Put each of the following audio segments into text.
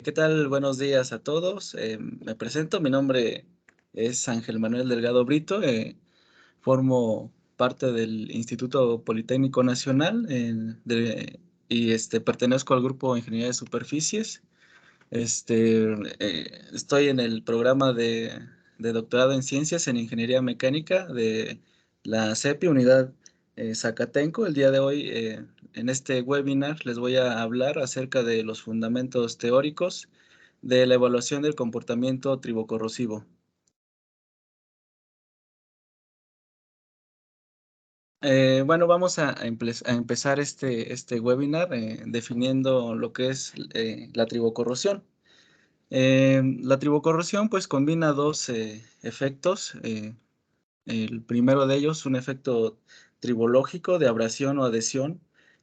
¿Qué tal? Buenos días a todos. Me presento, mi nombre es Ángel Manuel Delgado Brito, formo parte del Instituto Politécnico Nacional y pertenezco al grupo de Ingeniería de Superficies. Estoy en el programa de doctorado en Ciencias en Ingeniería Mecánica de la CEPI, Unidad Zacatenco. El día de hoy, en este webinar, les voy a hablar acerca de los fundamentos teóricos de la evaluación del comportamiento tribocorrosivo. Bueno, vamos a empezar este webinar definiendo lo que es la tribocorrosión. La tribocorrosión pues combina dos efectos. El primero de ellos, un efecto tribológico de abrasión o adhesión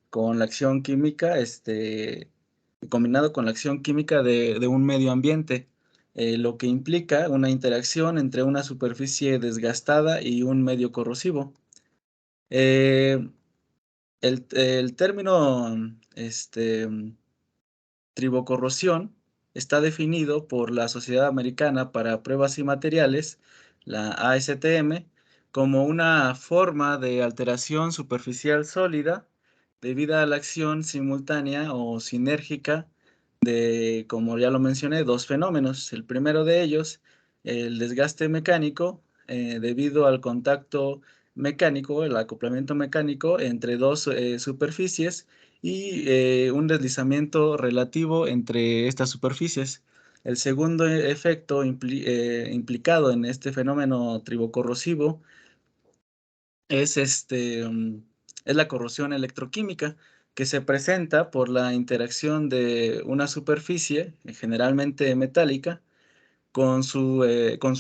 con la acción química, combinado con la acción química de un medio ambiente, lo que implica una interacción entre una superficie desgastada y un medio corrosivo. Eh, el término tribocorrosión está definido por la Sociedad Americana para Pruebas y Materiales, la ASTM, como una forma de alteración superficial sólida debida a la acción simultánea o sinérgica de, como ya lo mencioné, dos fenómenos. El primero de ellos, el desgaste mecánico, debido al contacto mecánico, el acoplamiento mecánico entre dos superficies y un deslizamiento relativo entre estas superficies. El segundo efecto implicado en este fenómeno tribocorrosivo es, es la corrosión electroquímica, que se presenta por la interacción de una superficie, generalmente metálica, con su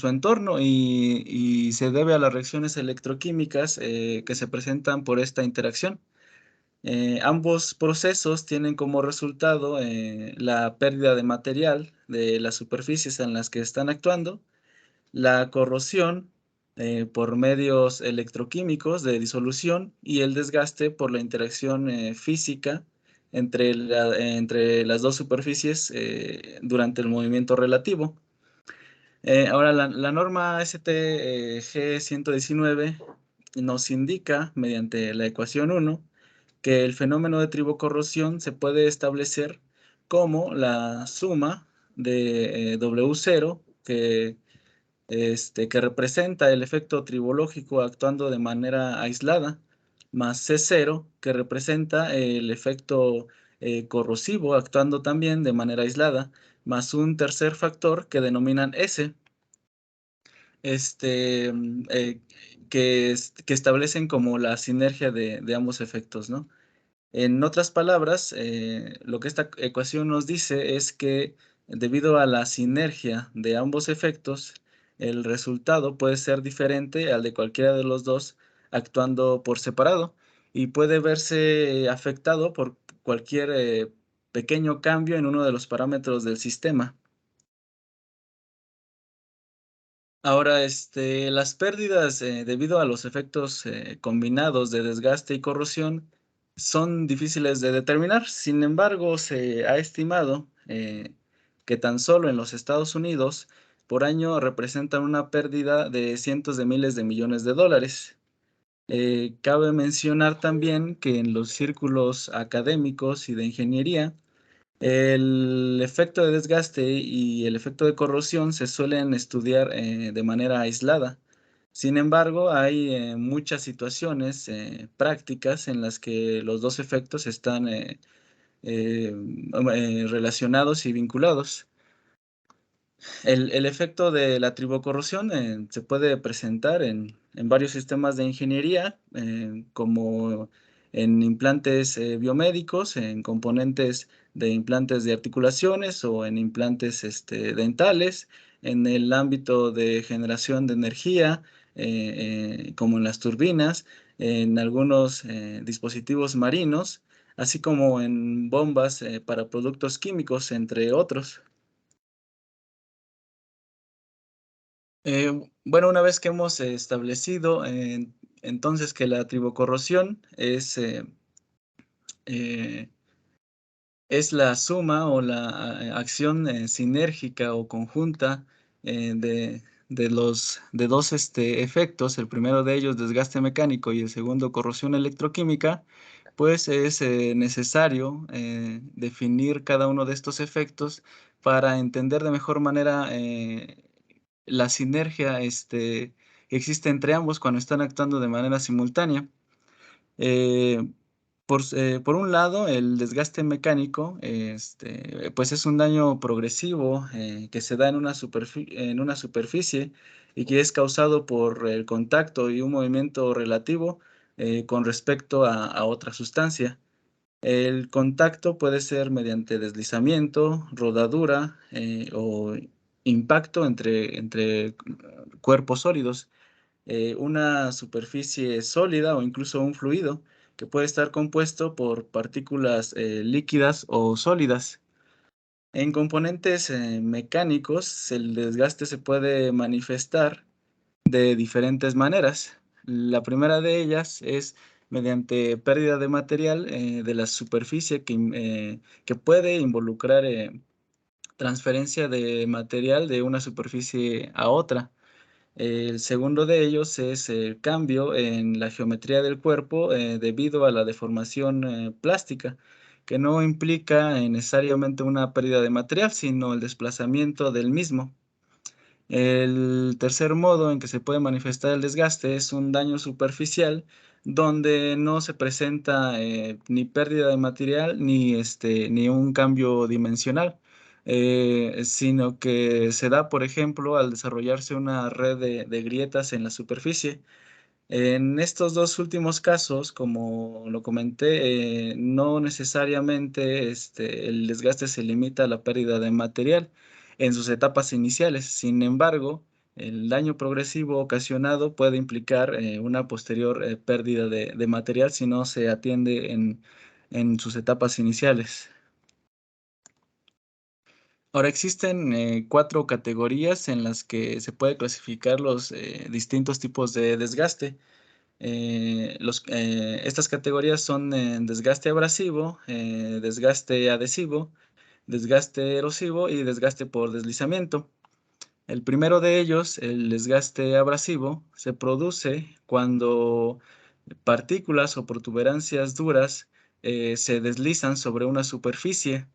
entorno y se debe a las reacciones electroquímicas que se presentan por esta interacción. Ambos procesos tienen como resultado la pérdida de material de las superficies en las que están actuando, la corrosión por medios electroquímicos de disolución y el desgaste por la interacción física entre las dos superficies durante el movimiento relativo. Ahora, la norma STG 119 nos indica, mediante la ecuación 1, que el fenómeno de tribocorrosión se puede establecer como la suma de W0, que representa el efecto tribológico actuando de manera aislada, más C0, que representa el efecto corrosivo actuando también de manera aislada, más un tercer factor que denominan S, este, mm, eh, que establecen como la sinergia de ambos efectos, ¿no? En otras palabras, lo que esta ecuación nos dice es que debido a la sinergia de ambos efectos, el resultado puede ser diferente al de cualquiera de los dos actuando por separado y puede verse afectado por cualquier pequeño cambio en uno de los parámetros del sistema. Ahora, las pérdidas debido a los efectos combinados de desgaste y corrosión son difíciles de determinar. Sin embargo, se ha estimado que tan solo en los Estados Unidos por año representan una pérdida de cientos de miles de millones de dólares. Cabe mencionar también que en los círculos académicos y de ingeniería, el efecto de desgaste y el efecto de corrosión se suelen estudiar de manera aislada. Sin embargo, hay muchas situaciones prácticas en las que los dos efectos están relacionados y vinculados. El efecto de la tribocorrosión se puede presentar en varios sistemas de ingeniería, como en implantes biomédicos, en componentes de implantes de articulaciones o en implantes dentales, en el ámbito de generación de energía, como en las turbinas, en algunos dispositivos marinos, así como en bombas para productos químicos, entre otros. Bueno, una vez que hemos establecido entonces que la tribocorrosión es Es la suma o la acción, sinérgica o conjunta, de 2, efectos. El primero de ellos, desgaste mecánico, y el segundo, corrosión electroquímica. Pues es, necesario, definir cada uno de estos efectos para entender de mejor manera, la sinergia, que existe entre ambos cuando están actuando de manera simultánea. Eh, por un lado, el desgaste mecánico, pues es un daño progresivo, que se da en una superficie y que es causado por el contacto y un movimiento relativo, con respecto a otra sustancia. El contacto puede ser mediante deslizamiento, rodadura, o impacto entre cuerpos sólidos. Una superficie sólida o incluso un fluido que puede estar compuesto por partículas, líquidas o sólidas. En componentes, mecánicos, el desgaste se puede manifestar de diferentes maneras. La primera de ellas es mediante pérdida de material, de la superficie que puede involucrar, transferencia de material de una superficie a otra. El segundo de ellos es el cambio en la geometría del cuerpo, debido a la deformación, plástica, que no implica, necesariamente una pérdida de material, sino el desplazamiento del mismo. El tercer modo en que se puede manifestar el desgaste es un daño superficial, donde no se presenta, ni pérdida de material ni un cambio dimensional, sino que se da, por ejemplo, al desarrollarse una red de grietas en la superficie. En estos dos últimos casos, como lo comenté, no necesariamente, el desgaste se limita a la pérdida de material en sus etapas iniciales. Sin embargo, el daño progresivo ocasionado puede implicar, una posterior, pérdida de material si no se atiende en sus etapas iniciales. Ahora existen, 4 categorías en las que se puede clasificar los, distintos tipos de desgaste. Estas categorías son, desgaste abrasivo, desgaste adhesivo, desgaste erosivo y desgaste por deslizamiento. El primero de ellos, el desgaste abrasivo, se produce cuando partículas o protuberancias duras, se deslizan sobre una superficie,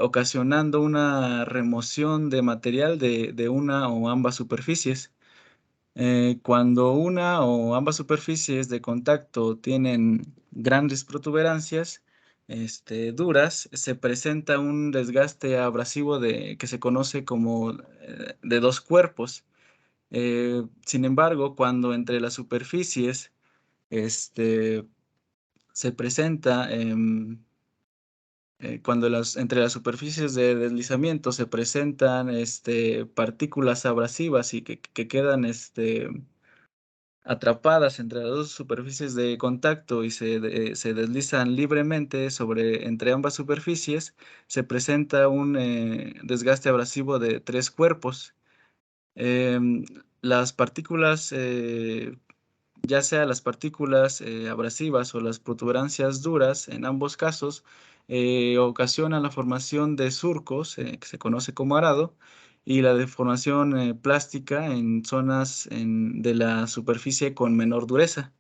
ocasionando una remoción de material de una o ambas superficies. Cuando una o ambas superficies de contacto tienen grandes protuberancias, duras, se presenta un desgaste abrasivo que se conoce como, de dos cuerpos. Sin embargo, cuando entre las superficies, este, se presenta, cuando entre las superficies de deslizamiento se presentan, partículas abrasivas y que quedan, atrapadas entre las dos superficies de contacto y se deslizan libremente entre ambas superficies, se presenta un, desgaste abrasivo de tres cuerpos. Em, las partículas, ya sea las partículas, abrasivas o las protuberancias duras, en ambos casos, ocasionan la formación de surcos, que se conoce como arado, y la deformación, plástica en zonas de la superficie con menor dureza.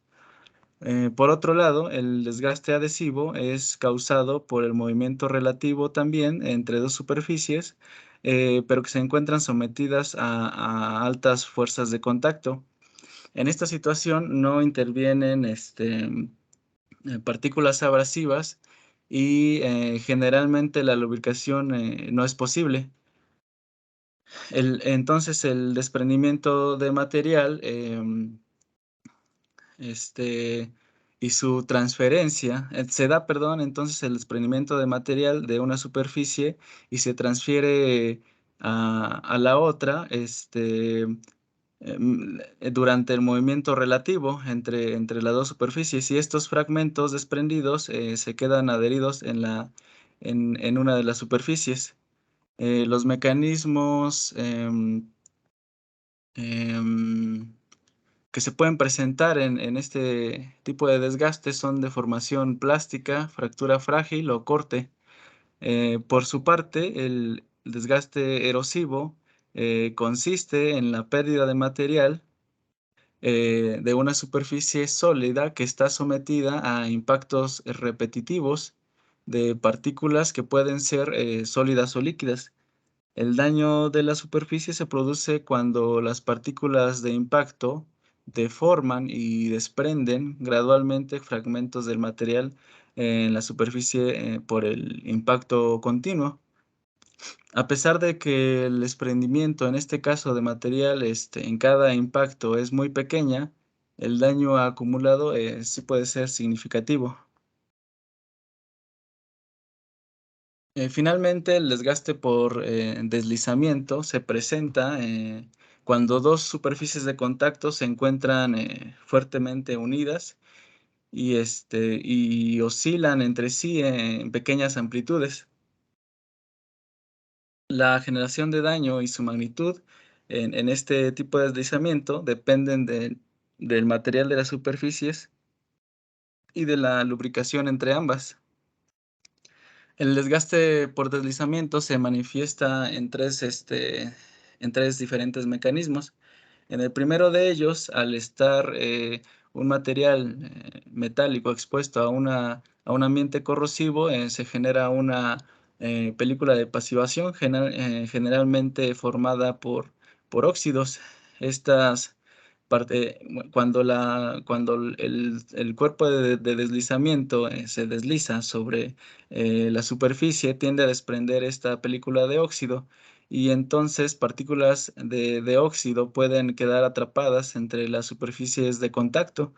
Por otro lado, el desgaste adhesivo es causado por el movimiento relativo también entre dos superficies, pero que se encuentran sometidas a altas fuerzas de contacto. En esta situación no intervienen, partículas abrasivas y, generalmente la lubricación, no es posible. Entonces el desprendimiento de material, este, y su transferencia, se da, perdón, entonces el desprendimiento de material de una superficie y se transfiere a la otra, durante el movimiento relativo entre las dos superficies, y estos fragmentos desprendidos, se quedan adheridos en una de las superficies. Los mecanismos, em, que se pueden presentar en este tipo de desgaste son deformación plástica, fractura frágil o corte. Por su parte, el desgaste erosivo consiste en la pérdida de material de una superficie sólida que está sometida a impactos repetitivos de partículas que pueden ser sólidas o líquidas. El daño de la superficie se produce cuando las partículas de impacto deforman y desprenden gradualmente fragmentos del material en la superficie por el impacto continuo. A pesar de que el desprendimiento, en este caso de material, en cada impacto es muy pequeña, el daño acumulado sí puede ser significativo. Finalmente, el desgaste por deslizamiento se presenta cuando dos superficies de contacto se encuentran fuertemente unidas y oscilan entre sí en pequeñas amplitudes. La generación de daño y su magnitud en este tipo de deslizamiento dependen del material de las superficies y de la lubricación entre ambas. El desgaste por deslizamiento se manifiesta en tres diferentes mecanismos. En el primero de ellos, al estar un material metálico expuesto a un ambiente corrosivo, se genera una película de pasivación generalmente formada por óxidos. Estas cuando el cuerpo de deslizamiento se desliza sobre la superficie, tiende a desprender esta película de óxido y entonces partículas de óxido pueden quedar atrapadas entre las superficies de contacto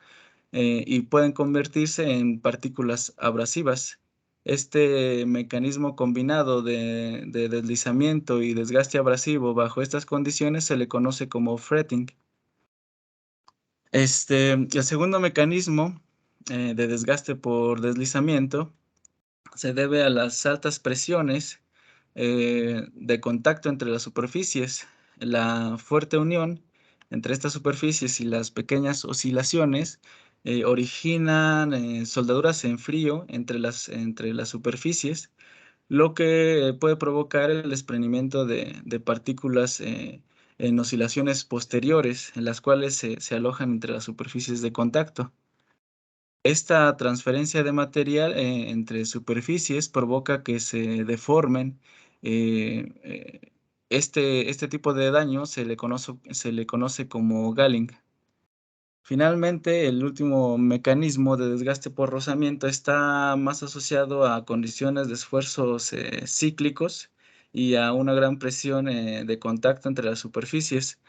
y pueden convertirse en partículas abrasivas. Este mecanismo combinado de deslizamiento y desgaste abrasivo bajo estas condiciones se le conoce como fretting. El segundo mecanismo de desgaste por deslizamiento se debe a las altas presiones de contacto entre las superficies. La fuerte unión entre estas superficies y las pequeñas oscilaciones originan soldaduras en frío entre las superficies, lo que puede provocar el desprendimiento de partículas en oscilaciones posteriores, en las cuales se alojan entre las superficies de contacto. Esta transferencia de material entre superficies provoca que se deformen. eh, eh, este tipo de daño se le conoce como galling. Finalmente, el último mecanismo de desgaste por rozamiento está más asociado a condiciones de esfuerzos cíclicos y a una gran presión de contacto entre las superficies.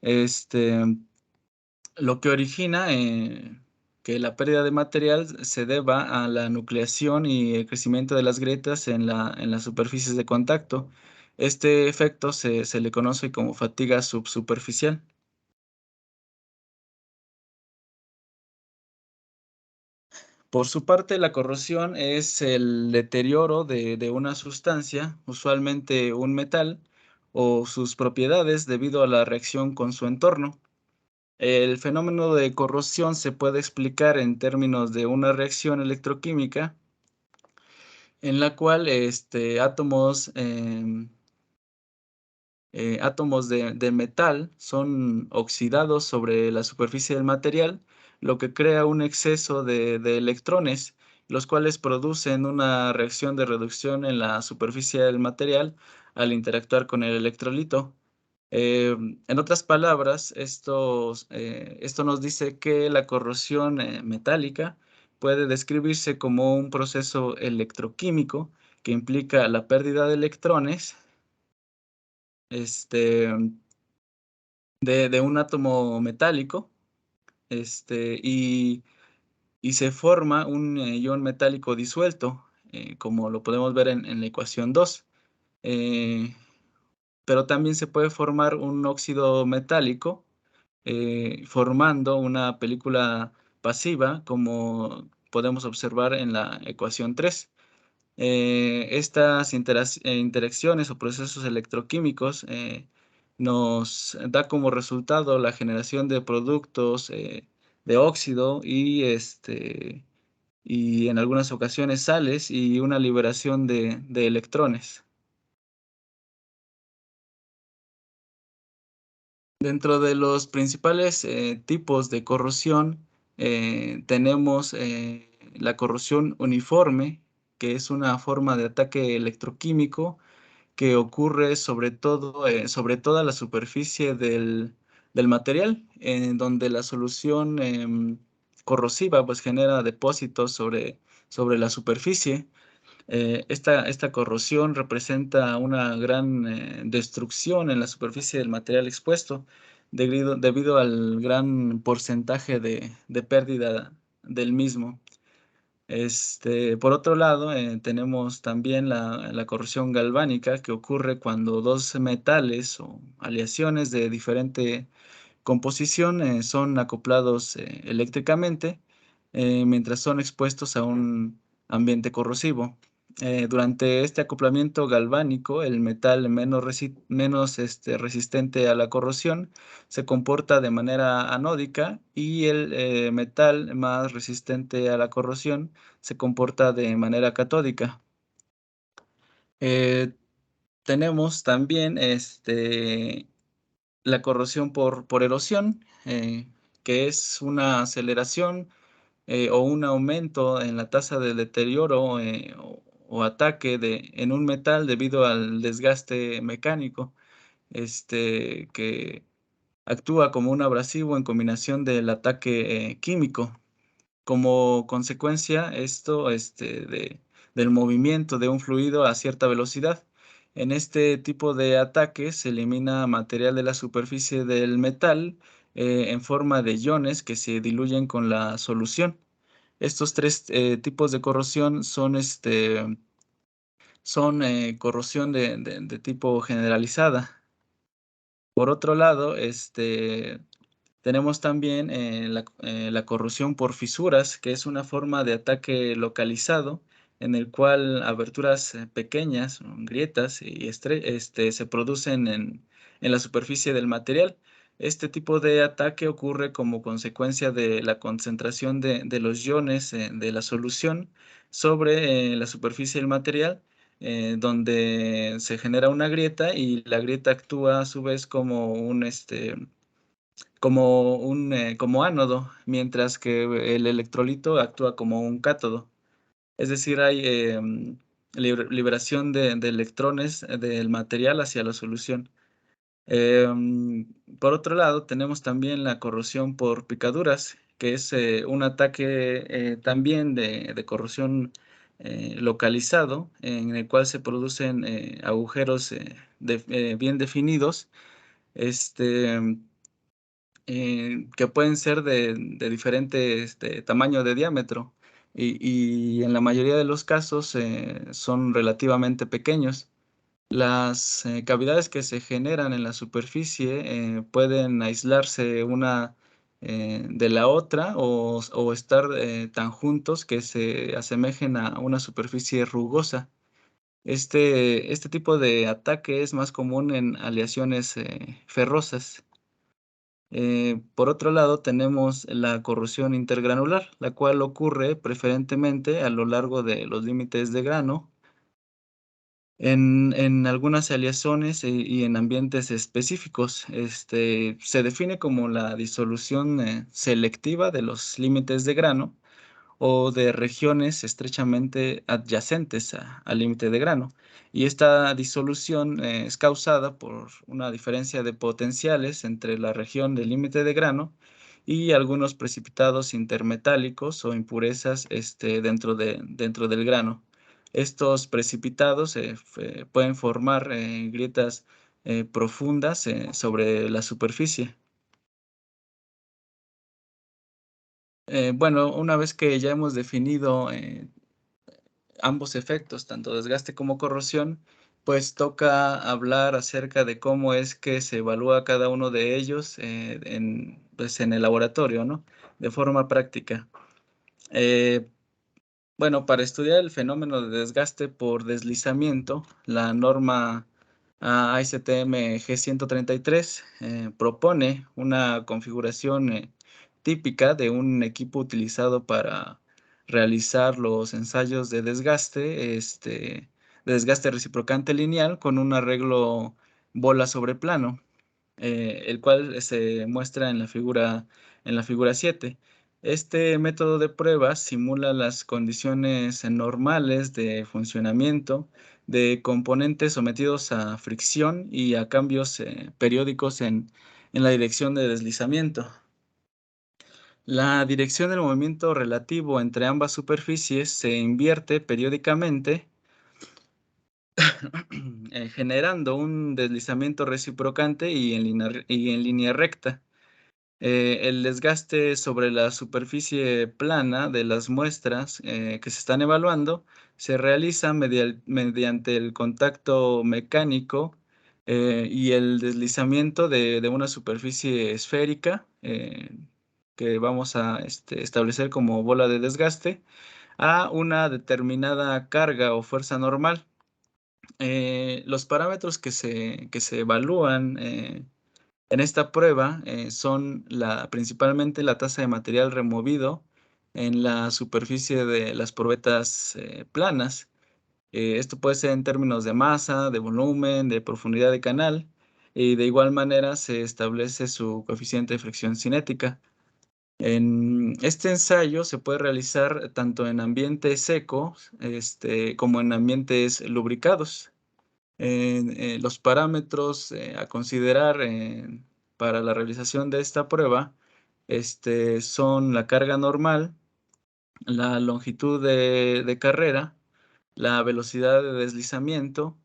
Este, lo que origina que la pérdida de material se deba a la nucleación y el crecimiento de las grietas en las superficies de contacto. Este efecto se le conoce como fatiga subsuperficial. Por su parte, la corrosión es el deterioro de una sustancia, usualmente un metal, o sus propiedades debido a la reacción con su entorno. El fenómeno de corrosión se puede explicar en términos de una reacción electroquímica en la cual átomos de metal son oxidados sobre la superficie del material, lo que crea un exceso de electrones, los cuales producen una reacción de reducción en la superficie del material al interactuar con el electrolito. Eh, en otras palabras, esto nos dice que la corrosión metálica puede describirse como un proceso electroquímico que implica la pérdida de electrones este, de un átomo metálico este, y, y se forma un ion metálico disuelto, como lo podemos ver en la ecuación 2. Eh, pero también se puede formar un óxido metálico formando una película pasiva, como podemos observar en la ecuación 3. Estas interacciones o procesos electroquímicos nos da como resultado la generación de productos de óxido y en algunas ocasiones sales y una liberación de electrones. Dentro de los principales tipos de corrosión, tenemos la corrosión uniforme, que es una forma de ataque electroquímico que ocurre sobre todo, sobre toda la superficie del material, en donde la solución corrosiva pues genera depósitos sobre la superficie. Esta corrosión representa una gran destrucción en la superficie del material expuesto debido al gran porcentaje de pérdida del mismo. Por otro lado, tenemos también la corrosión galvánica que ocurre cuando dos metales o aleaciones de diferente composición son acoplados eléctricamente mientras son expuestos a un ambiente corrosivo. Durante este acoplamiento galvánico, el metal menos resistente a la corrosión se comporta de manera anódica y el metal más resistente a la corrosión se comporta de manera catódica. Eh, Tenemos también la corrosión por erosión, que es una aceleración o un aumento en la tasa de deterioro o ataque en un metal debido al desgaste mecánico, que actúa como un abrasivo en combinación del ataque químico. Como consecuencia, del movimiento de un fluido a cierta velocidad. En este tipo de ataque se elimina material de la superficie del metal en forma de iones que se diluyen con la solución. Estos tres tipos de corrosión son corrosión de tipo generalizada. Por otro lado, tenemos también la corrosión por fisuras, que es una forma de ataque localizado en el cual aberturas pequeñas, grietas, se producen en la superficie del material. Este tipo de ataque ocurre como consecuencia de la concentración de los iones de la solución sobre la superficie del material, donde se genera una grieta y la grieta actúa a su vez como ánodo, mientras que el electrolito actúa como un cátodo. Es decir, hay liberación de electrones del material hacia la solución. Por otro lado, tenemos también la corrosión por picaduras, que es un ataque también de corrosión localizado, en el cual se producen agujeros bien definidos. Este, que pueden ser de diferente tamaño de diámetro y en la mayoría de los casos son relativamente pequeños. Las cavidades que se generan en la superficie pueden aislarse una de la otra o estar tan juntos que se asemejen a una superficie rugosa. Este tipo de ataque es más común en aleaciones ferrosas. Por otro lado, tenemos la corrosión intergranular, la cual ocurre preferentemente a lo largo de los límites de grano en algunas aleaciones y en ambientes específicos. Se define como la disolución selectiva de los límites de grano o de regiones estrechamente adyacentes al límite de grano. Y esta disolución es causada por una diferencia de potenciales entre la región del límite de grano y algunos precipitados intermetálicos o impurezas dentro del grano. Estos precipitados pueden formar grietas profundas sobre la superficie. Bueno, una vez que ya hemos definido ambos efectos, tanto desgaste como corrosión, pues toca hablar acerca de cómo es que se evalúa cada uno de ellos pues en el laboratorio, ¿no? De forma práctica. Eh, bueno, para estudiar el fenómeno de desgaste por deslizamiento, la norma ASTM G133 propone una configuración típica de un equipo utilizado para realizar los ensayos de desgaste reciprocante lineal con un arreglo bola sobre plano, el cual se muestra en la figura 7. Este método de prueba simula las condiciones normales de funcionamiento de componentes sometidos a fricción y a cambios periódicos en la dirección de deslizamiento. La dirección del movimiento relativo entre ambas superficies se invierte periódicamente, generando un deslizamiento reciprocante y en línea recta. El desgaste sobre la superficie plana de las muestras que se están evaluando se realiza mediante el contacto mecánico y el deslizamiento de una superficie esférica que vamos a establecer como bola de desgaste a una determinada carga o fuerza normal. Los parámetros que se evalúan en esta prueba son principalmente la tasa de material removido en la superficie de las probetas planas. Esto puede ser en términos de masa, de volumen, de profundidad de canal, y de igual manera se establece su coeficiente de fricción cinética. En este ensayo se puede realizar tanto en ambientes secos como en ambientes lubricados. Los parámetros a considerar para la realización de esta prueba son la carga normal, la longitud de carrera, la velocidad de deslizamiento,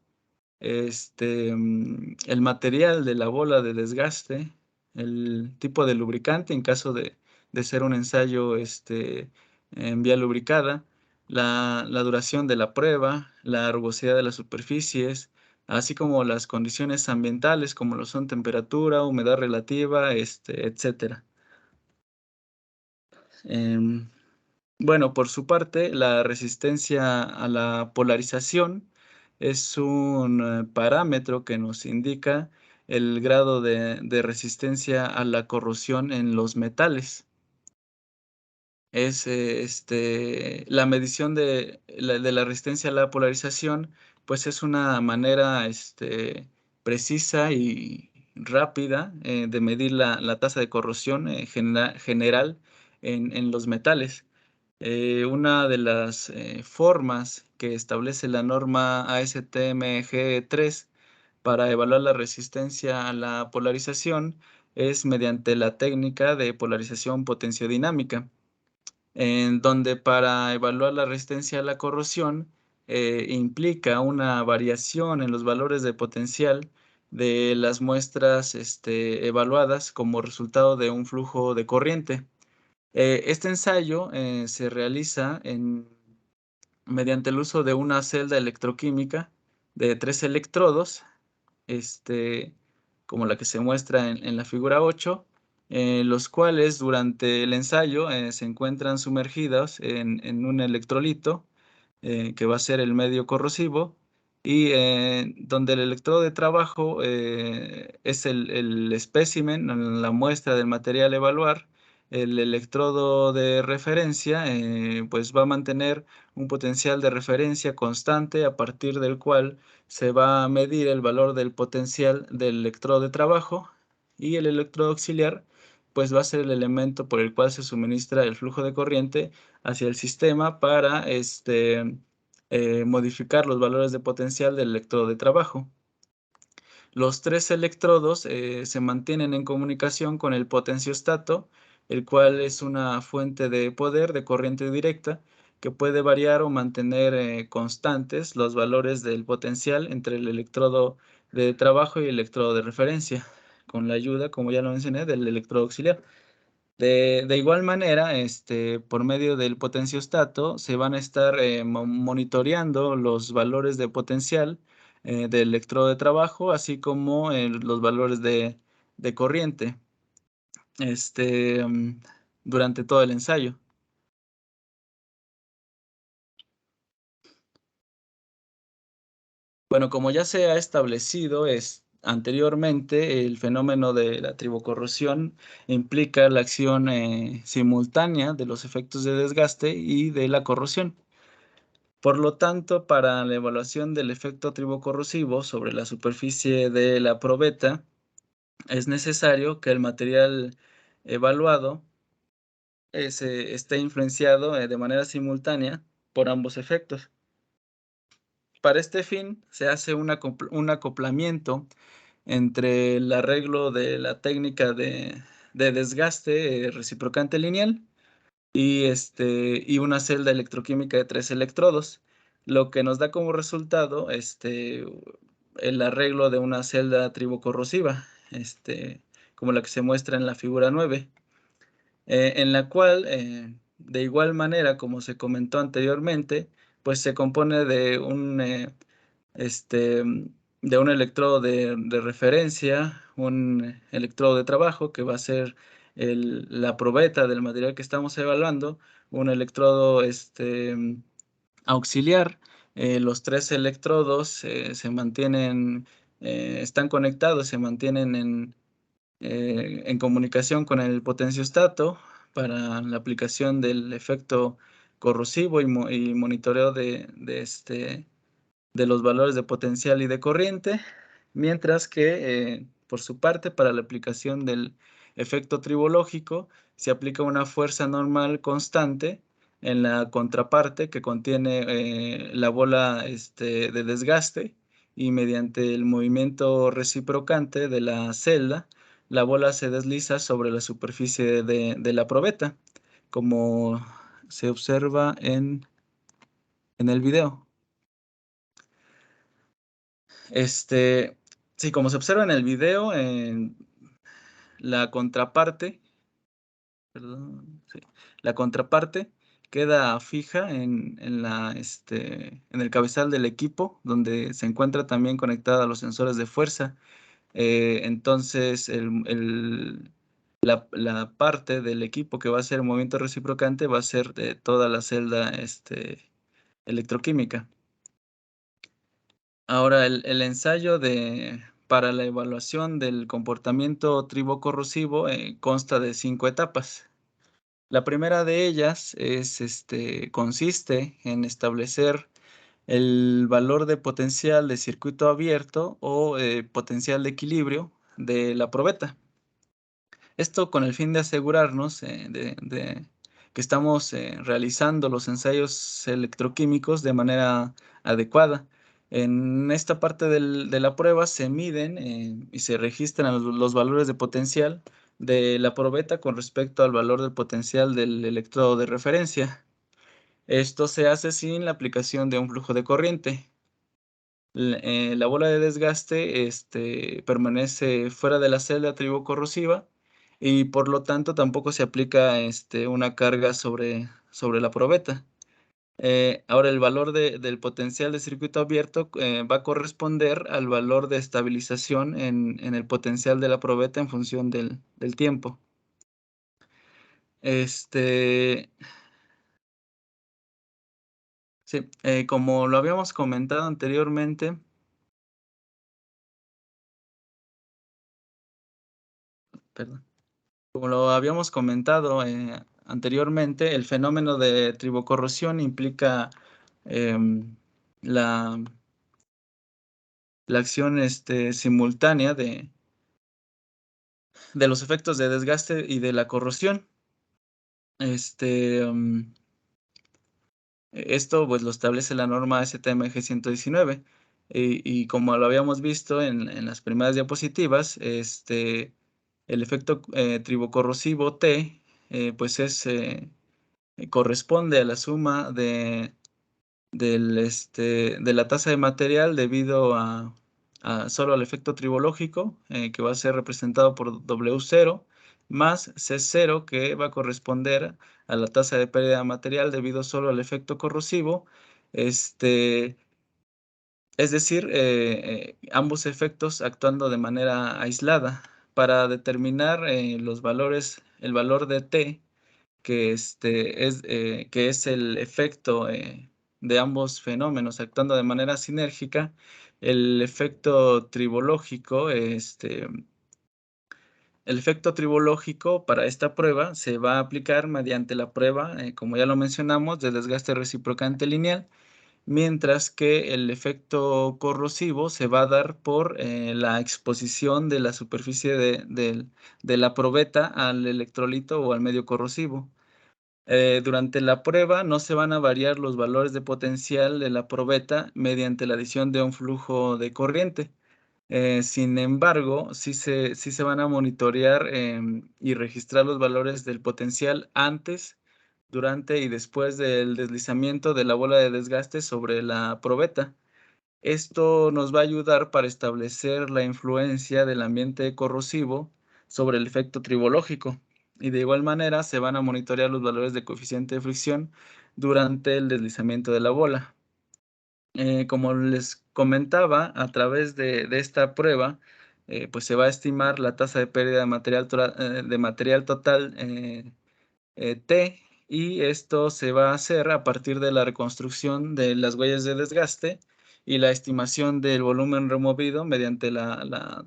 el material de la bola de desgaste, el tipo de lubricante en caso de ser un ensayo en vía lubricada, la duración de la prueba, la rugosidad de las superficies, así como las condiciones ambientales como lo son temperatura, humedad relativa, etcétera. Em, bueno, por su parte, la resistencia a la polarización es un parámetro que nos indica el grado de resistencia a la corrosión en los metales. Es la medición de la resistencia a la polarización, pues es una manera precisa y rápida de medir la tasa de corrosión general en los metales. Una de las formas que establece la norma ASTM-G3 para evaluar la resistencia a la polarización es mediante la técnica de polarización potenciodinámica, en donde para evaluar la resistencia a la corrosión implica una variación en los valores de potencial de las muestras evaluadas como resultado de un flujo de corriente. Este ensayo se realiza mediante el uso de una celda electroquímica de 3 electrodos, este, como la que se muestra en la figura 8, los cuales durante el ensayo se encuentran sumergidos en un electrolito que va a ser el medio corrosivo y donde el electrodo de trabajo es el espécimen, la muestra del material a evaluar. El electrodo de referencia pues va a mantener un potencial de referencia constante a partir del cual se va a medir el valor del potencial del electrodo de trabajo, y el electrodo auxiliar pues va a ser el elemento por el cual se suministra el flujo de corriente hacia el sistema para modificar los valores de potencial del electrodo de trabajo. Los 3 electrodos se mantienen en comunicación con el potenciostato, el cual es una fuente de poder de corriente directa que puede variar o mantener constantes los valores del potencial entre el electrodo de trabajo y el electrodo de referencia, con la ayuda, como ya lo mencioné, del electrodo auxiliar. De igual manera, por medio del potenciostato se van a estar monitoreando los valores de potencial del electrodo de trabajo, así como los valores de corriente este, mm, durante todo el ensayo. Bueno, como ya se ha establecido, anteriormente, el fenómeno de la tribocorrosión implica la acción simultánea de los efectos de desgaste y de la corrosión. Por lo tanto, para la evaluación del efecto tribocorrosivo sobre la superficie de la probeta, es necesario que el material evaluado esté influenciado de manera simultánea por ambos efectos. Para este fin, se hace un acoplamiento entre el arreglo de la técnica de desgaste reciprocante lineal y una celda electroquímica de 3 electrodos, lo que nos da como resultado el arreglo de una celda tribocorrosiva, como la que se muestra en la figura 9, en la cual, de igual manera, como se comentó anteriormente, pues se compone este, de un electrodo de referencia, un electrodo de trabajo que va a ser la probeta del material que estamos evaluando, un electrodo auxiliar. Los 3 electrodos se mantienen, están conectados, se mantienen en comunicación con el potenciostato para la aplicación del efecto corrosivo y monitoreo de los valores de potencial y de corriente, mientras que, por su parte, para la aplicación del efecto tribológico, se aplica una fuerza normal constante en la contraparte que contiene la bola de desgaste, y mediante el movimiento reciprocante de la celda, la bola se desliza sobre la superficie de la probeta, como se observa en el video. Sí, como se observa en el video, en la contraparte, perdón, sí, la contraparte queda fija en el cabezal del equipo, donde se encuentra también conectada a los sensores de fuerza. Entonces, la parte del equipo que va a hacer el movimiento reciprocante va a ser de toda la celda electroquímica. Ahora, el ensayo para la evaluación del comportamiento tribocorrosivo consta de 5 etapas. La primera de ellas consiste en establecer el valor de potencial de circuito abierto o potencial de equilibrio de la probeta. Esto con el fin de asegurarnos de que estamos realizando los ensayos electroquímicos de manera adecuada. En esta parte de la prueba se miden y se registran los valores de potencial de la probeta con respecto al valor del potencial del electrodo de referencia. Esto se hace sin la aplicación de un flujo de corriente. La bola de desgaste permanece fuera de la celda tribocorrosiva y por lo tanto tampoco se aplica una carga sobre la probeta. Ahora el valor del potencial de circuito abierto va a corresponder al valor de estabilización en el potencial de la probeta en función del tiempo. Sí, como lo habíamos comentado anteriormente, perdón. Como lo habíamos comentado anteriormente, el fenómeno de tribocorrosión implica em, la, la acción simultánea de los efectos de desgaste y de la corrosión. Este, em, Esto pues lo establece la norma STMG 119 y como lo habíamos visto en las primeras diapositivas, el efecto tribocorrosivo T pues corresponde a la suma de la tasa de material debido solo al efecto tribológico, que va a ser representado por W0, más C0, que va a corresponder a la tasa de pérdida de material debido solo al efecto corrosivo. Es decir, ambos efectos actuando de manera aislada. Para determinar el valor de T, que es el efecto de ambos fenómenos actuando de manera sinérgica, El efecto tribológico, el efecto tribológico para esta prueba se va a aplicar mediante la prueba, como ya lo mencionamos, de desgaste reciprocante lineal, mientras que el efecto corrosivo se va a dar por la exposición de la superficie de la probeta al electrolito o al medio corrosivo. Durante la prueba no se van a variar los valores de potencial de la probeta mediante la adición de un flujo de corriente. Sin embargo, sí se van a monitorear y registrar los valores del potencial antes, durante y después del deslizamiento de la bola de desgaste sobre la probeta. Esto nos va a ayudar para establecer la influencia del ambiente corrosivo sobre el efecto tribológico. Y de igual manera se van a monitorear los valores de coeficiente de fricción durante el deslizamiento de la bola. Como les comentaba, a través de esta prueba, pues se va a estimar la tasa de pérdida de material total T, y esto se va a hacer a partir de la reconstrucción de las huellas de desgaste y la estimación del volumen removido mediante la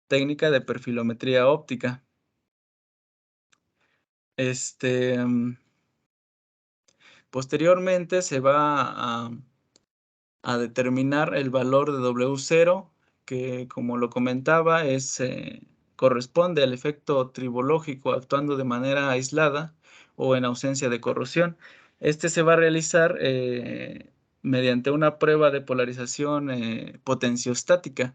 técnica de perfilometría óptica. Este, mm, Posteriormente se va a determinar el valor de W0, que como lo comentaba, corresponde al efecto tribológico actuando de manera aislada o en ausencia de corrosión. Este se va a realizar mediante una prueba de polarización potenciostática,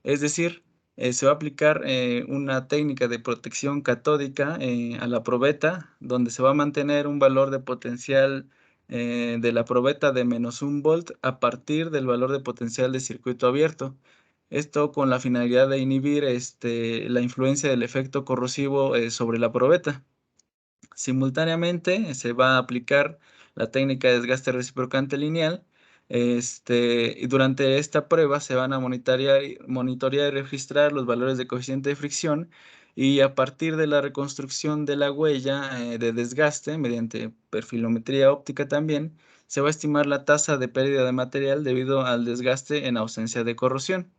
es decir, se va a aplicar una técnica de protección catódica a la probeta, donde se va a mantener un valor de potencial de la probeta de -1 volt a partir del valor de potencial de circuito abierto. Esto con la finalidad de inhibir la influencia del efecto corrosivo sobre la probeta. Simultáneamente se va a aplicar la técnica de desgaste reciprocante lineal. Y durante esta prueba se van a monitorear y registrar los valores de coeficiente de fricción, y a partir de la reconstrucción de la huella de desgaste mediante perfilometría óptica también se va a estimar la tasa de pérdida de material debido al desgaste en ausencia de corrosión.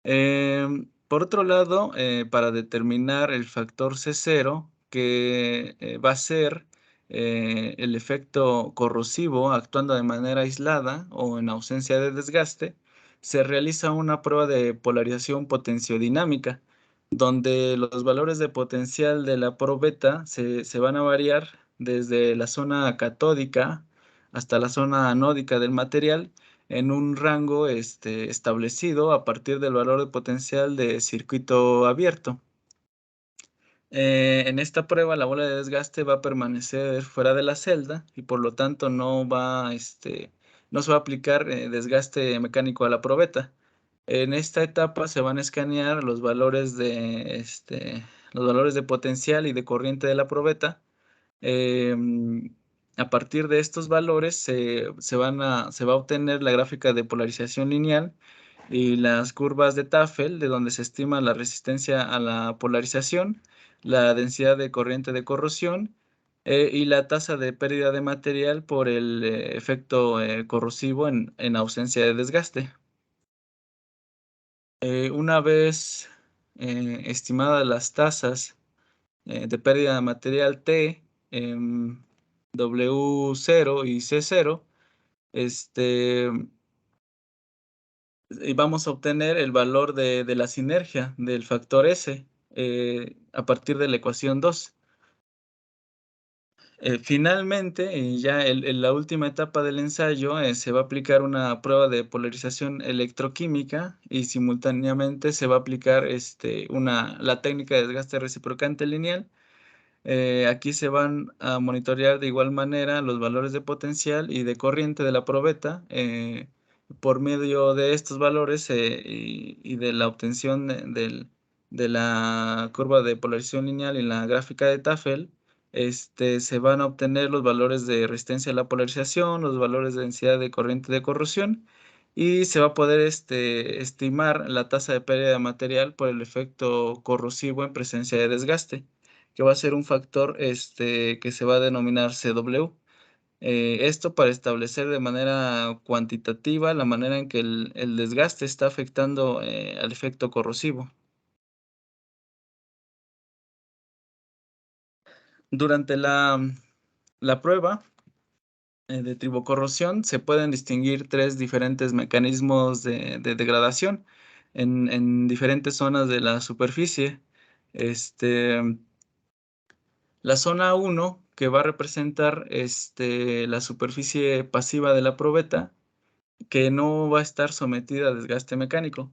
Por otro lado, para determinar el factor C0, que va a ser el efecto corrosivo actuando de manera aislada o en ausencia de desgaste, se realiza una prueba de polarización potenciodinámica, donde los valores de potencial de la probeta se van a variar desde la zona catódica hasta la zona anódica del material en un rango establecido a partir del valor de potencial de circuito abierto. En esta prueba, la bola de desgaste va a permanecer fuera de la celda y por lo tanto no se va a aplicar desgaste mecánico a la probeta. En esta etapa se van a escanear los valores de potencial y de corriente de la probeta. A partir de estos valores se va a obtener la gráfica de polarización lineal y las curvas de Tafel, de donde se estima la resistencia a la polarización, la densidad de corriente de corrosión y la tasa de pérdida de material por el efecto corrosivo en ausencia de desgaste. Una vez estimadas las tasas de pérdida de material T, W0 y C0, este, y vamos a obtener el valor de la sinergia del factor S a partir de la ecuación 2. Finalmente, ya en la última etapa del ensayo, se va a aplicar una prueba de polarización electroquímica y simultáneamente se va a aplicar la técnica de desgaste reciprocante lineal. Aquí se van a monitorear de igual manera los valores de potencial y de corriente de la probeta. Por medio de estos valores y de la obtención de la curva de polarización lineal y la gráfica de Tafel, se van a obtener los valores de resistencia a la polarización, los valores de densidad de corriente de corrosión, y se va a poder estimar la tasa de pérdida de material por el efecto corrosivo en presencia de desgaste, que va a ser un factor que se va a denominar CW. Esto para establecer de manera cuantitativa la manera en que el desgaste está afectando, al efecto corrosivo. Durante la prueba, de tribocorrosión se pueden distinguir 3 diferentes mecanismos de degradación en diferentes zonas de la superficie. Este, la zona uno que va a representar, la superficie pasiva de la probeta, que no va a estar sometida a desgaste mecánico,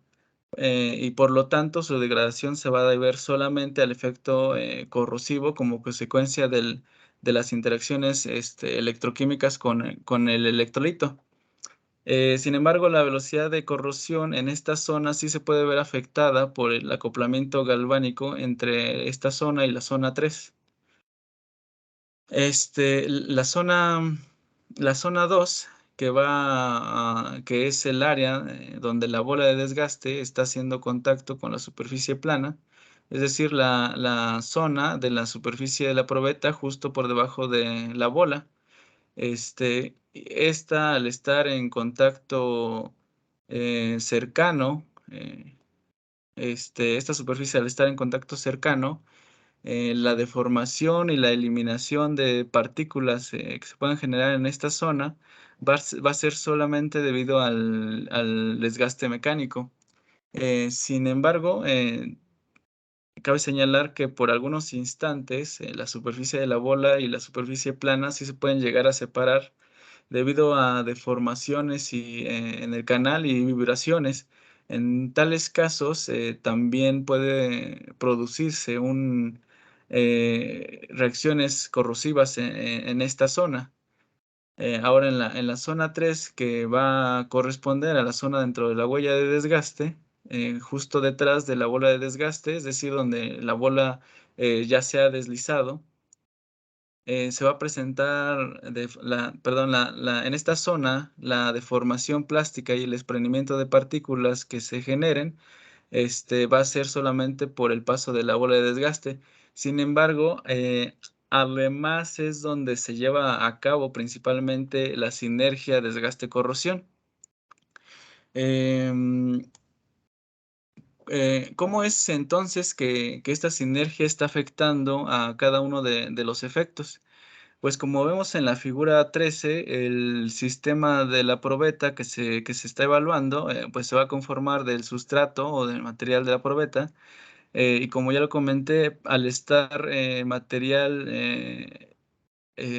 y por lo tanto su degradación se va a deber solamente al efecto, corrosivo como consecuencia de las interacciones, electroquímicas con el electrolito. Sin embargo, la velocidad de corrosión en esta zona sí se puede ver afectada por el acoplamiento galvánico entre esta zona y la zona 3. Este, la zona 2, que es el área, donde la bola de desgaste está haciendo contacto con la superficie plana, es decir, la zona de la superficie de la probeta justo por debajo de la bola. Esta al estar en contacto, cercano, esta superficie al estar en contacto cercano, la deformación y la eliminación de partículas, que se puedan generar en esta zona va a ser solamente debido al desgaste mecánico. Sin embargo, cabe señalar que por algunos instantes, la superficie de la bola y la superficie plana sí se pueden llegar a separar debido a deformaciones en el canal y vibraciones. En tales casos, también puede producirse reacciones corrosivas en esta zona. Ahora en la zona 3, que va a corresponder a la zona dentro de la huella de desgaste, justo detrás de la bola de desgaste, es decir, donde la bola, ya se ha deslizado, se va a presentar en esta zona, la deformación plástica y el desprendimiento de partículas que se generen, va a ser solamente por el paso de la bola de desgaste. Sin embargo, además es donde se lleva a cabo principalmente la sinergia desgaste-corrosión. Em, ¿Cómo es entonces que esta sinergia está afectando a cada uno de los efectos? Pues como vemos en la figura 13, el sistema de la probeta que se está evaluando, pues se va a conformar del sustrato o del material de la probeta, y como ya lo comenté, al estar material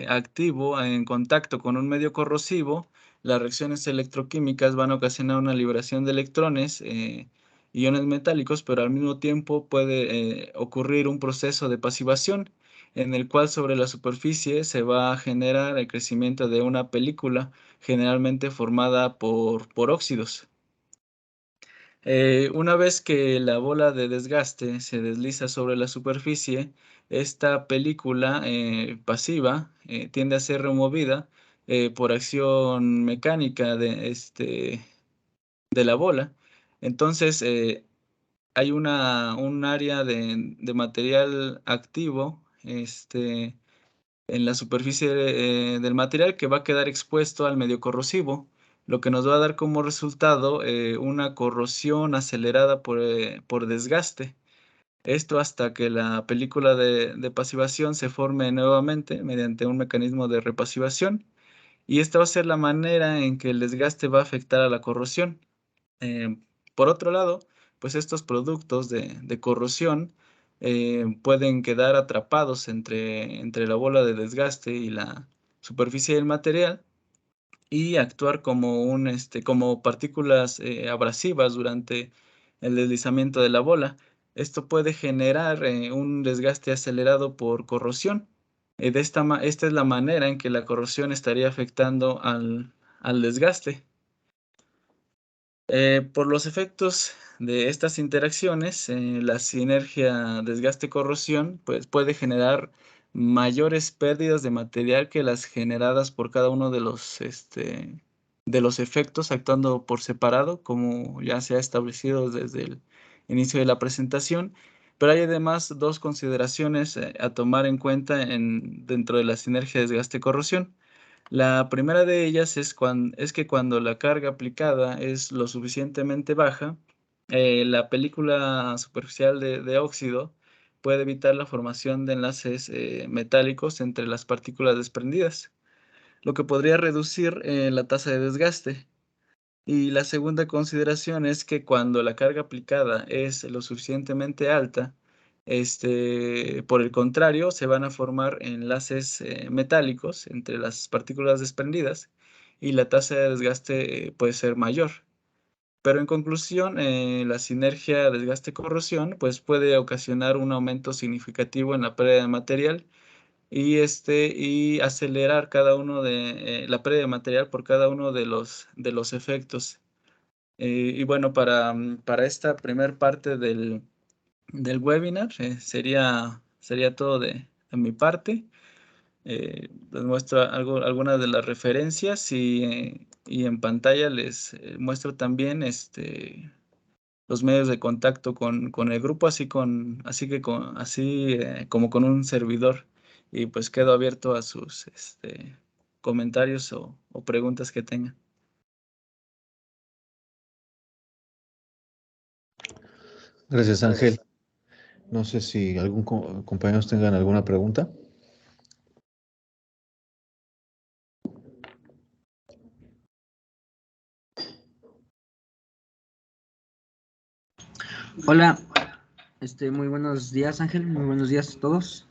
activo en contacto con un medio corrosivo, las reacciones electroquímicas van a ocasionar una liberación de electrones, iones metálicos, pero al mismo tiempo puede ocurrir un proceso de pasivación en el cual sobre la superficie se va a generar el crecimiento de una película generalmente formada por óxidos. Una vez que la bola de desgaste se desliza sobre la superficie, esta película pasiva tiende a ser removida por acción mecánica de la bola. Entonces, hay un área de material activo en la superficie del material que va a quedar expuesto al medio corrosivo, lo que nos va a dar como resultado una corrosión acelerada por desgaste. Esto hasta que la película de pasivación se forme nuevamente mediante un mecanismo de repasivación, y esta va a ser la manera en que el desgaste va a afectar a la corrosión. Eh, por otro lado, pues estos productos de corrosión pueden quedar atrapados entre la bola de desgaste y la superficie del material y actuar como partículas abrasivas durante el deslizamiento de la bola. Esto puede generar un desgaste acelerado por corrosión. Esta es la manera en que la corrosión estaría afectando al desgaste. Por los efectos de estas interacciones, la sinergia desgaste-corrosión pues, puede generar mayores pérdidas de material que las generadas por cada uno de los efectos actuando por separado, como ya se ha establecido desde el inicio de la presentación. Pero hay además dos consideraciones a tomar en cuenta dentro de la sinergia desgaste-corrosión. La primera de ellas es que cuando la carga aplicada es lo suficientemente baja, la película superficial de óxido puede evitar la formación de enlaces metálicos entre las partículas desprendidas, lo que podría reducir la tasa de desgaste. Y la segunda consideración es que cuando la carga aplicada es lo suficientemente alta, por el contrario, se van a formar enlaces metálicos entre las partículas desprendidas y la tasa de desgaste puede ser mayor. Pero en conclusión, la sinergia desgaste-corrosión pues puede ocasionar un aumento significativo en la pérdida de material y acelerar cada uno de la pérdida de material por cada uno de los efectos. Y bueno, para esta primer parte del webinar sería todo de mi parte. Les muestro algunas de las referencias y en pantalla les muestro también los medios de contacto con el grupo, así como con un servidor. Y pues quedo abierto a sus comentarios o preguntas que tengan. Gracias, Ángel. No sé si algún compañeros tengan alguna pregunta. Hola, muy buenos días, Ángel, muy buenos días a todos.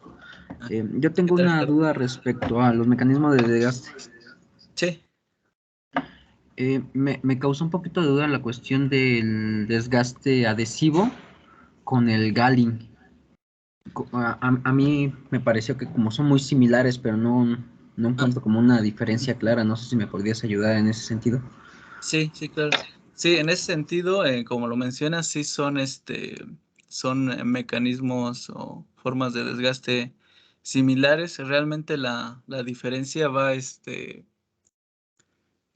Yo ¿Qué tengo tal, una Gerardo? duda respecto a los mecanismos de desgaste. Sí. Me causó un poquito de duda la cuestión del desgaste adhesivo con el galling. A mí me pareció que como son muy similares, pero no Ah, encuentro como una diferencia clara. No sé si me podrías ayudar en ese sentido. sí, sí, claro. Sí, en ese sentido, como lo mencionas, sí son mecanismos o formas de desgaste similares. Realmente la diferencia va a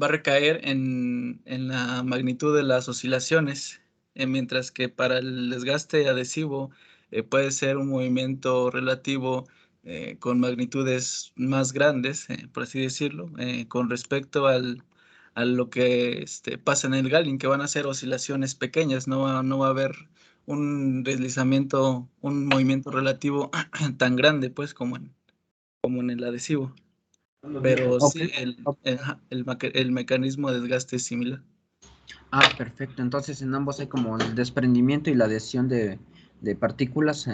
recaer en la magnitud de las oscilaciones, mientras que para el desgaste adhesivo puede ser un movimiento relativo con magnitudes más grandes, por así decirlo, con respecto a lo que pasa en el galling, que van a ser oscilaciones pequeñas, no va a haber un deslizamiento, un movimiento relativo tan grande, pues, como en el adhesivo. Pero Ok. sí, el mecanismo de desgaste es similar. Ah, perfecto. Entonces en ambos hay como el desprendimiento y la adhesión de partículas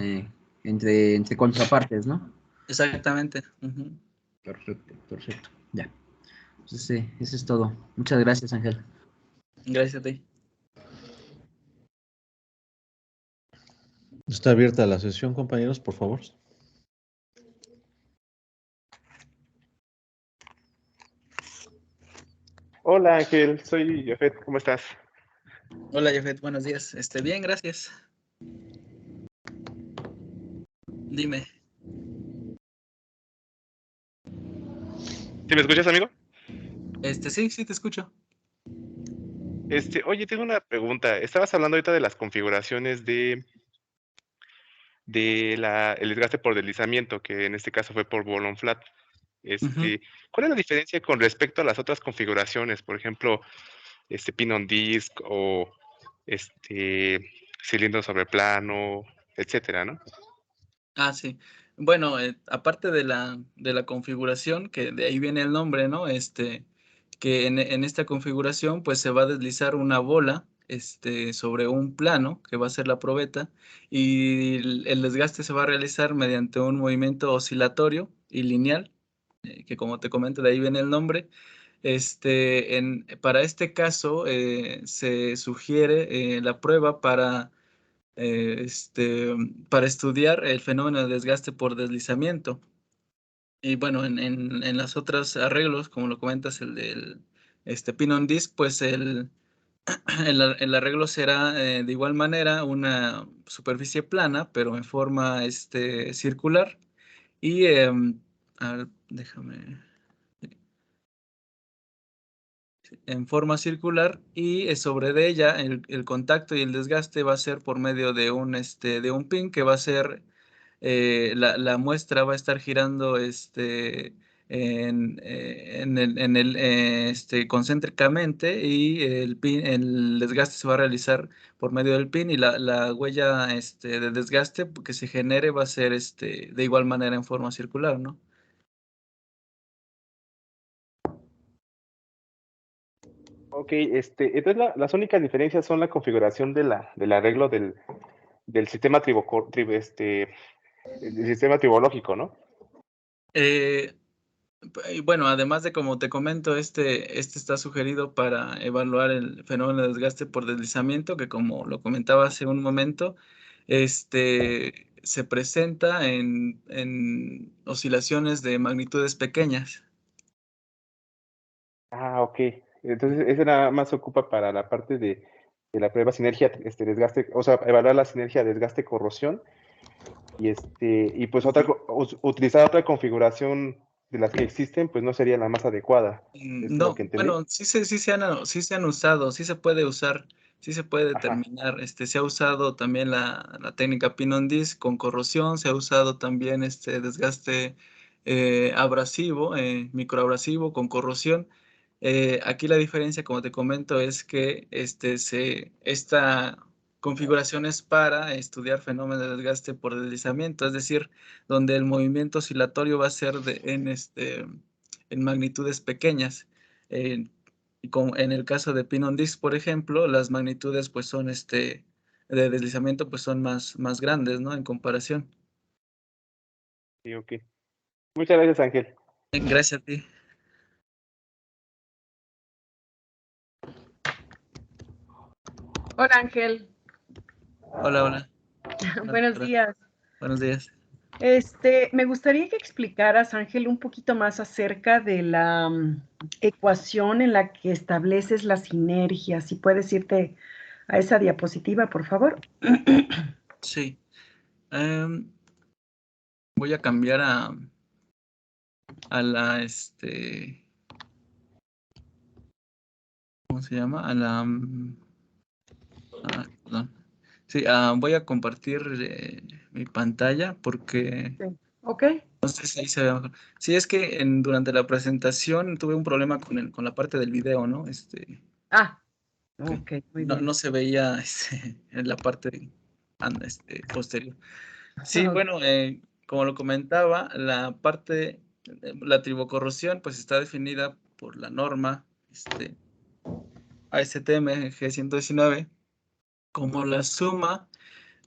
entre contrapartes, ¿no? Exactamente. Ujú. Perfecto, perfecto. Ya. Pues ese es todo. Muchas gracias, Ángel. Gracias a ti. Está abierta la sesión, compañeros, por favor. Hola Ángel, soy Jafet, ¿cómo estás? Hola, Jafet, buenos días. Bien, gracias. Dime. ¿Sí me escuchas, amigo? Sí, sí, te escucho. Oye, tengo una pregunta. Estabas hablando ahorita de las configuraciones de el desgaste por deslizamiento, que en este caso fue por Bolon Flat. Ujú. ¿Cuál es la diferencia con respecto a las otras configuraciones? Por ejemplo, pin on disc o cilindro sobre plano, etcétera, ¿no? Ah, sí. Bueno, aparte de la configuración, que de ahí viene el nombre, ¿no? Que en esta configuración, pues se va a deslizar una bola, sobre un plano, que va a ser la probeta, y el desgaste se va a realizar mediante un movimiento oscilatorio y lineal, que como te comento, de ahí viene el nombre. Para este caso, se sugiere la prueba para estudiar el fenómeno de desgaste por deslizamiento. Y bueno, en las otras arreglos, como lo comentas, el del pin on disc, pues el arreglo será de igual manera una superficie plana, pero en forma circular. Y déjame. En forma circular y sobre de ella el contacto y el desgaste va a ser por medio de un pin que va a ser la muestra va a estar girando concéntricamente, y el desgaste se va a realizar por medio del pin, y la huella de desgaste que se genere va a ser de igual manera en forma circular, ¿no? Ok, entonces las únicas diferencias son la configuración del arreglo del sistema el sistema tribológico, ¿no? Eh, y bueno, además de, como te comento, este está sugerido para evaluar el fenómeno de desgaste por deslizamiento, que como lo comentaba hace un momento, se presenta en oscilaciones de magnitudes pequeñas. Ah, ok. Entonces, ese nada más se ocupa para la parte de la prueba sinergia, desgaste, o sea, evaluar la sinergia desgaste-corrosión y pues utilizar otra configuración de las que existen, pues no sería la más adecuada. ¿Es lo No, que entendí? bueno, sí se han usado, sí se puede usar, sí se puede Ajá. determinar. Se ha usado también la técnica pin-on-disc con corrosión, se ha usado también desgaste abrasivo, microabrasivo con corrosión. Aquí la diferencia, como te comento, es que esta configuración es para estudiar fenómenos de desgaste por deslizamiento, es decir, donde el movimiento oscilatorio va a ser en magnitudes pequeñas. Eh, en el caso de pin on disc, por ejemplo, las magnitudes pues son de deslizamiento pues son más grandes, ¿no? En comparación. Sí, ok. Muchas gracias, Ángel. Gracias a ti. Hola Ángel, Hola, hola. buenos días. Buenos días. Me gustaría que explicaras, Ángel, un poquito más acerca de la ecuación en la que estableces la sinergia. Si puedes irte a esa diapositiva, por favor. Sí. Em, Voy a cambiar a la, ¿cómo se llama? Perdón. Sí, voy a compartir mi pantalla porque Sí. Ok. no sé si ahí se ve mejor. Sí, es que durante la presentación tuve un problema con la parte del video, ¿no? Ah, Que ok, muy no, bien. no se veía en la parte posterior. Sí, bueno, como lo comentaba, la tribocorrosión, pues está definida por la norma ASTM G119 como la suma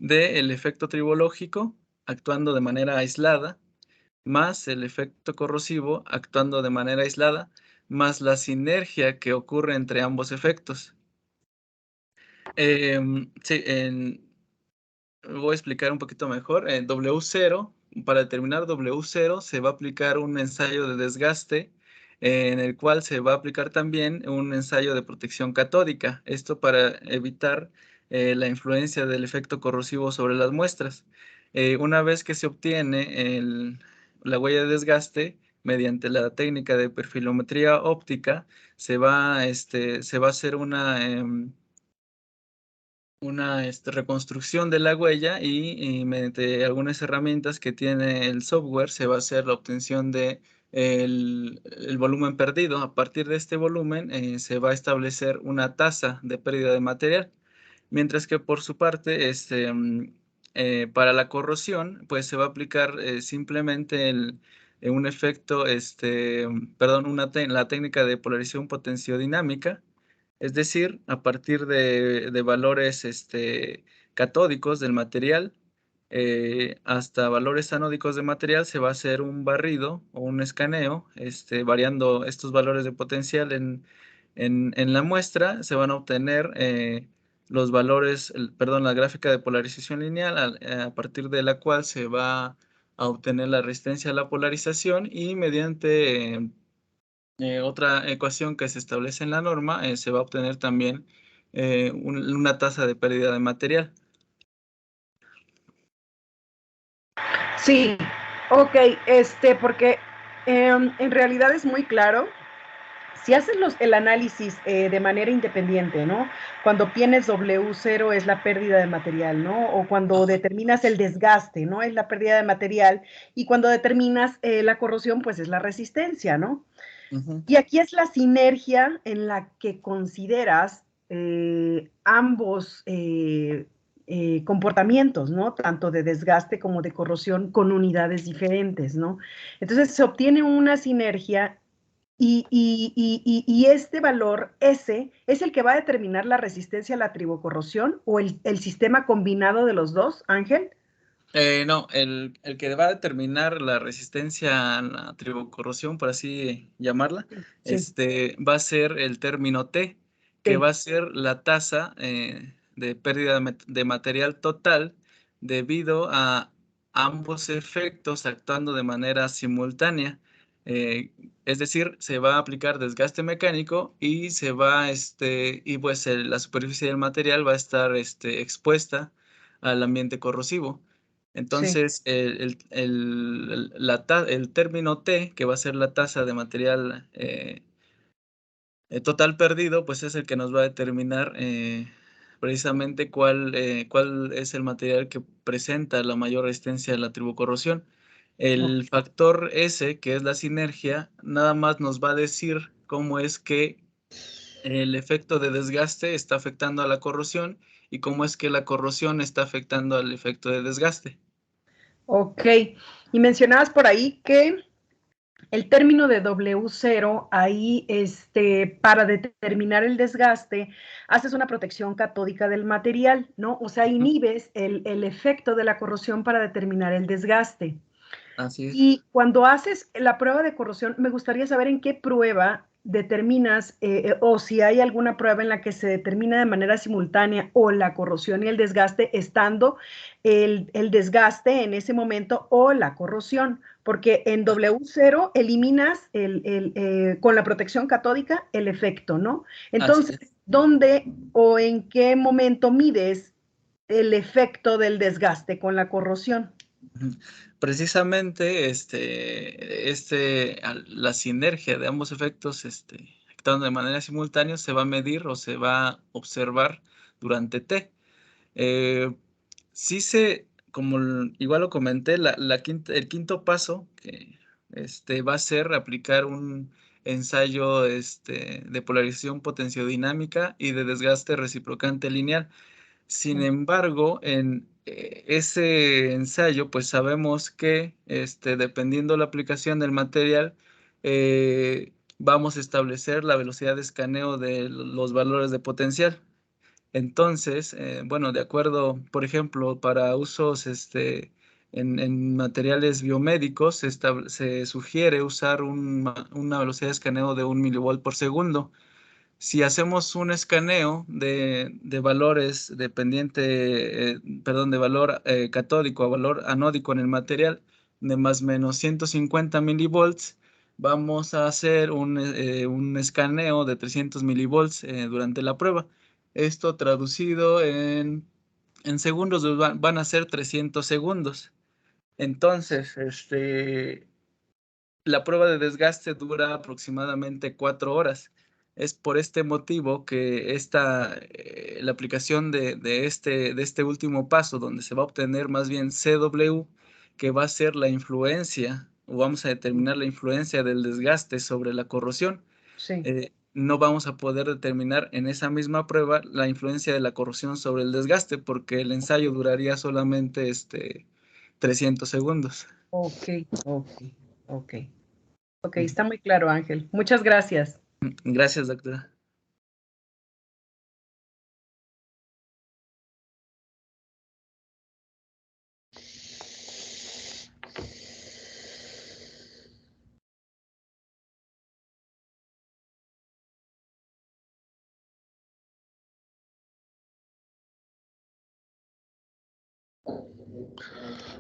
del efecto tribológico actuando de manera aislada, más el efecto corrosivo actuando de manera aislada, más la sinergia que ocurre entre ambos efectos. Sí, voy a explicar un poquito mejor. En W0, para determinar W0, se va a aplicar un ensayo de desgaste, en el cual se va a aplicar también un ensayo de protección catódica. Esto para evitar la influencia del efecto corrosivo sobre las muestras. Una vez que se obtiene la huella de desgaste mediante la técnica de perfilometría óptica, se va a hacer una reconstrucción de la huella, y mediante algunas herramientas que tiene el software se va a hacer la obtención de el volumen perdido. A partir de este volumen se va a establecer una tasa de pérdida de material, mientras que por su parte para la corrosión pues se va a aplicar simplemente un efecto, perdón, la técnica de polarización potenciodinámica. Es decir, a partir de valores catódicos del material hasta valores anódicos de material, se va a hacer un barrido o un escaneo, variando estos valores de potencial en la muestra. Se van a obtener los valores, perdón, la gráfica de polarización lineal, a partir de la cual se va a obtener la resistencia a la polarización, y mediante otra ecuación que se establece en la norma, se va a obtener también una tasa de pérdida de material. Sí, ok, porque en realidad es muy claro. si haces el análisis de manera independiente, ¿no? Cuando obtienes W0 es la pérdida de material, ¿no? O cuando determinas el desgaste, ¿no? Es la pérdida de material. Y cuando determinas la corrosión, pues es la resistencia, ¿no? Y aquí es la sinergia en la que consideras ambos comportamientos, ¿no? Tanto de desgaste como de corrosión con unidades diferentes, ¿no? Entonces se obtiene una sinergia y este valor S es el que va a determinar la resistencia a la tribocorrosión o el sistema combinado de los dos, Ángel. No, el que va a determinar la resistencia a la tribocorrosión, por así llamarla, Sí. va a ser el término T, que T. va a ser la tasa de pérdida de material total debido a ambos efectos actuando de manera simultánea. Es decir, se va a aplicar desgaste mecánico y y pues la superficie del material va a estar expuesta al ambiente corrosivo. Sí. Entonces, el término T, que va a ser la tasa de material total perdido, pues es el que nos va a determinar precisamente cuál es el material que presenta la mayor resistencia a la tribocorrosión. El factor S, que es la sinergia, nada más nos va a decir cómo es que el efecto de desgaste está afectando a la corrosión y cómo es que la corrosión está afectando al efecto de desgaste. Ok. Y mencionabas por ahí que el término de W0, ahí para determinar el desgaste, haces una protección catódica del material, ¿no? O sea, inhibes el efecto de la corrosión para determinar el desgaste. Así es. Y cuando haces la prueba de corrosión, me gustaría saber en qué prueba determinas o si hay alguna prueba en la que se determina de manera simultánea o la corrosión y el desgaste estando el desgaste en ese momento o la corrosión, porque en W0 eliminas con la protección catódica el efecto, ¿no? Así Entonces, es. ¿dónde o en qué momento mides el efecto del desgaste con la corrosión? Precisamente, la sinergia de ambos efectos, actuando de manera simultánea, se va a medir o se va a observar durante T. Eh, como igual lo comenté, el quinto paso que va a ser aplicar un ensayo de polarización potenciodinámica y de desgaste reciprocante lineal. Sin embargo, en ese ensayo, pues sabemos que dependiendo la aplicación del material, vamos a establecer la velocidad de escaneo de los valores de potencial. Entonces, bueno, de acuerdo, por ejemplo, para usos en materiales biomédicos, se sugiere usar una velocidad de escaneo de 1 mV/s. Si hacemos un escaneo de valores de valor catódico a valor anódico en el material de más o menos 150 milivolts, vamos a hacer un escaneo de 300 milivolts durante la prueba. Esto traducido en segundos van a ser 300 segundos. Entonces, la prueba de desgaste dura aproximadamente 4 horas. Es por este motivo que la aplicación de este último paso, donde se va a obtener más bien CW, que va a ser la influencia, o vamos a determinar la influencia del desgaste sobre la corrosión. Sí. No vamos a poder determinar en esa misma prueba la influencia de la corrosión sobre el desgaste, porque el ensayo duraría solamente 300 segundos. Ok, ok, ok. Ok, está muy claro, Ángel. Muchas gracias. Gracias, doctora.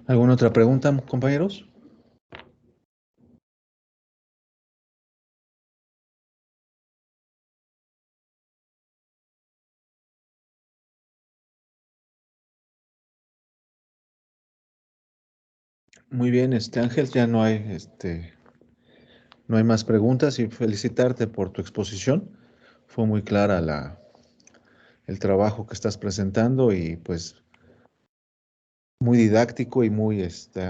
¿Alguna otra pregunta, compañeros? Muy bien, Ángel, ya no hay No hay más preguntas y felicitarte por tu exposición. Fue muy clara el trabajo que estás presentando y pues muy didáctico y muy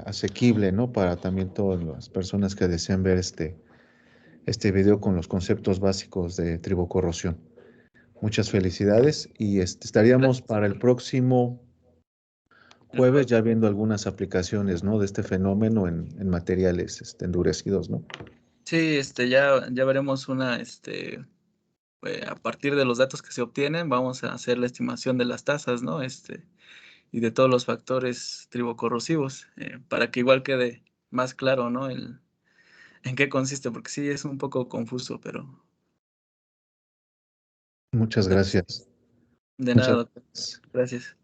asequible, ¿no? Para también todas las personas que desean ver este video con los conceptos básicos de tribocorrosión. Muchas felicidades y estaríamos para el próximo jueves ya viendo algunas aplicaciones, ¿no? De este fenómeno en materiales endurecidos, ¿no? Sí, ya veremos a partir de los datos que se obtienen, vamos a hacer la estimación de las tasas, ¿no? Y de todos los factores tribocorrosivos, para que igual quede más claro, ¿no? En qué consiste, porque sí es un poco confuso, pero Muchas gracias. de Muchas nada, doctor. gracias. Gracias.